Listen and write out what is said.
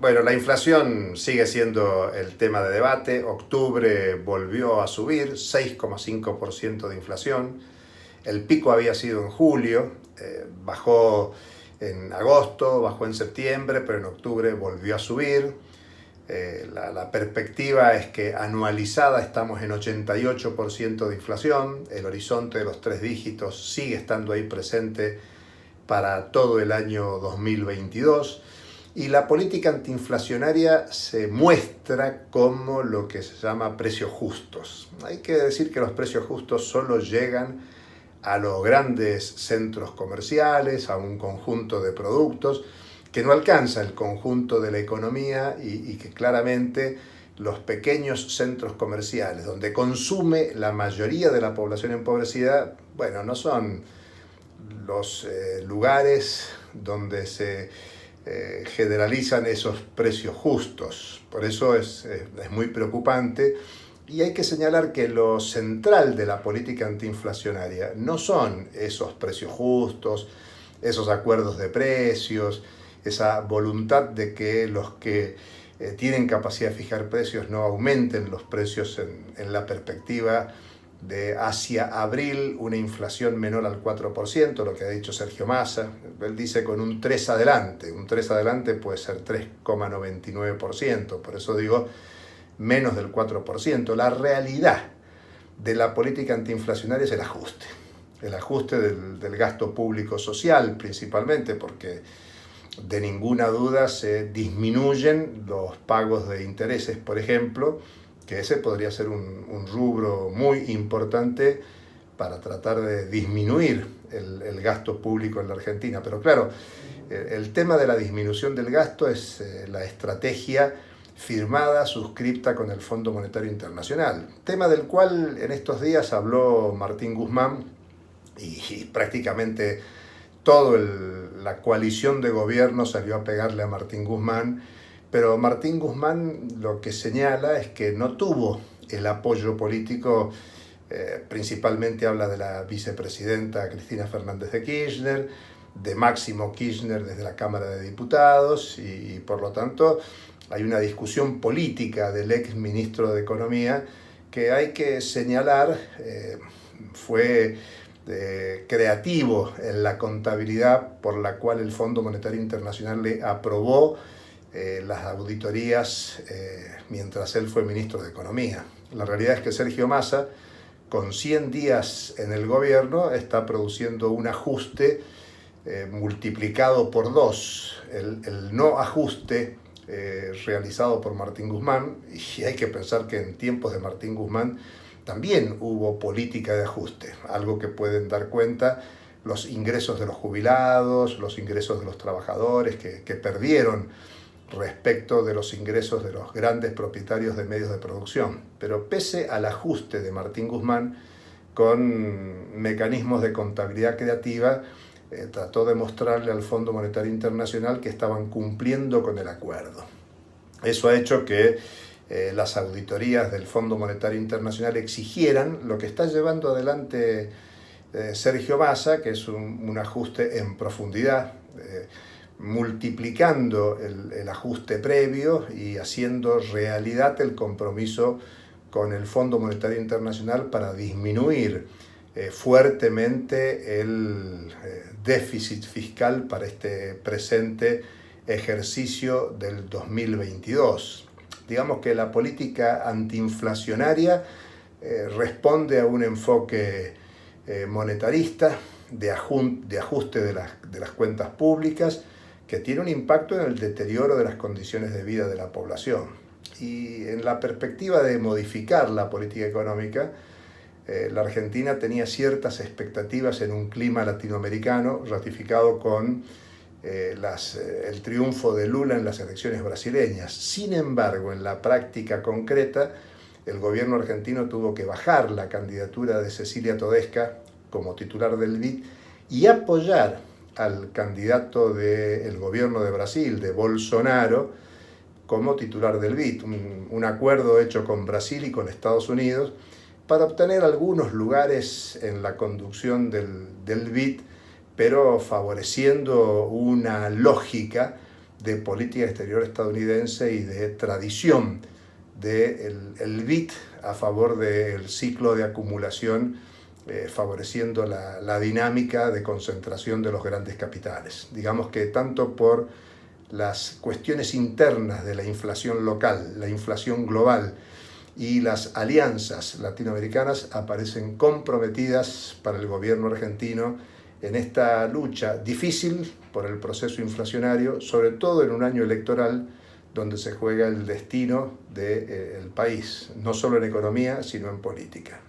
Bueno, la inflación sigue siendo el tema de debate. Octubre volvió a subir, 6,5% de inflación. El pico había sido en julio, bajó en agosto, bajó en septiembre, pero en octubre volvió a subir. La perspectiva es que anualizada estamos en 88% de inflación. El horizonte de los 3 dígitos sigue estando ahí presente para todo el año 2022. Y la política antiinflacionaria se muestra como lo que se llama precios justos. Hay que decir que los precios justos solo llegan a los grandes centros comerciales, a un conjunto de productos que no alcanza el conjunto de la economía y que claramente los pequeños centros comerciales, donde consume la mayoría de la población empobrecida, bueno, no son los lugares donde se generalizan esos precios justos. Por eso es muy preocupante y hay que señalar que lo central de la política antiinflacionaria no son esos precios justos, esos acuerdos de precios, esa voluntad de que los que tienen capacidad de fijar precios no aumenten los precios en la perspectiva de hacia abril una inflación menor al 4%, lo que ha dicho Sergio Massa. Él dice con un 3 adelante. Un 3 adelante puede ser 3,99%, por eso digo menos del 4%. La realidad de la política antiinflacionaria es el ajuste del gasto público social principalmente, porque de ninguna duda se disminuyen los pagos de intereses, por ejemplo, que ese podría ser un rubro muy importante para tratar de disminuir el gasto público en la Argentina. Pero claro, el tema de la disminución del gasto es la estrategia firmada, suscripta con el Fondo Monetario Internacional, tema del cual en estos días habló Martín Guzmán y prácticamente toda la coalición de gobierno salió a pegarle a Martín Guzmán. Pero Martín Guzmán lo que señala es que no tuvo el apoyo político, principalmente habla de la vicepresidenta Cristina Fernández de Kirchner, de Máximo Kirchner desde la Cámara de Diputados y por lo tanto hay una discusión política del ex ministro de Economía que hay que señalar, fue creativo en la contabilidad por la cual el Fondo Monetario Internacional le aprobó las auditorías mientras él fue ministro de Economía. La realidad es que Sergio Massa, con 100 días en el gobierno, está produciendo un ajuste multiplicado por 2. El no ajuste realizado por Martín Guzmán, y hay que pensar que en tiempos de Martín Guzmán también hubo política de ajuste, algo que pueden dar cuenta los ingresos de los jubilados, los ingresos de los trabajadores que perdieron respecto de los ingresos de los grandes propietarios de medios de producción. Pero pese al ajuste de Martín Guzmán, con mecanismos de contabilidad creativa, trató de mostrarle al Fondo Monetario Internacional que estaban cumpliendo con el acuerdo. Eso ha hecho que las auditorías del Fondo Monetario Internacional exigieran lo que está llevando adelante Sergio Massa, que es un ajuste en profundidad, multiplicando el ajuste previo y haciendo realidad el compromiso con el Fondo Monetario Internacional para disminuir fuertemente el déficit fiscal para este presente ejercicio del 2022. Digamos que la política antiinflacionaria responde a un enfoque monetarista de ajuste de las cuentas públicas, que tiene un impacto en el deterioro de las condiciones de vida de la población. Y en la perspectiva de modificar la política económica, la Argentina tenía ciertas expectativas en un clima latinoamericano ratificado con el triunfo de Lula en las elecciones brasileñas. Sin embargo, en la práctica concreta, el gobierno argentino tuvo que bajar la candidatura de Cecilia Todesca como titular del BID y apoyar al candidato del gobierno de Brasil, de Bolsonaro, como titular del BID. Un acuerdo hecho con Brasil y con Estados Unidos para obtener algunos lugares en la conducción del BID, pero favoreciendo una lógica de política exterior estadounidense y de tradición del BID a favor del ciclo de acumulación, favoreciendo la dinámica de concentración de los grandes capitales. Digamos que tanto por las cuestiones internas de la inflación local, la inflación global y las alianzas latinoamericanas aparecen comprometidas para el gobierno argentino en esta lucha difícil por el proceso inflacionario, sobre todo en un año electoral donde se juega el destino del país, no solo en economía, sino en política.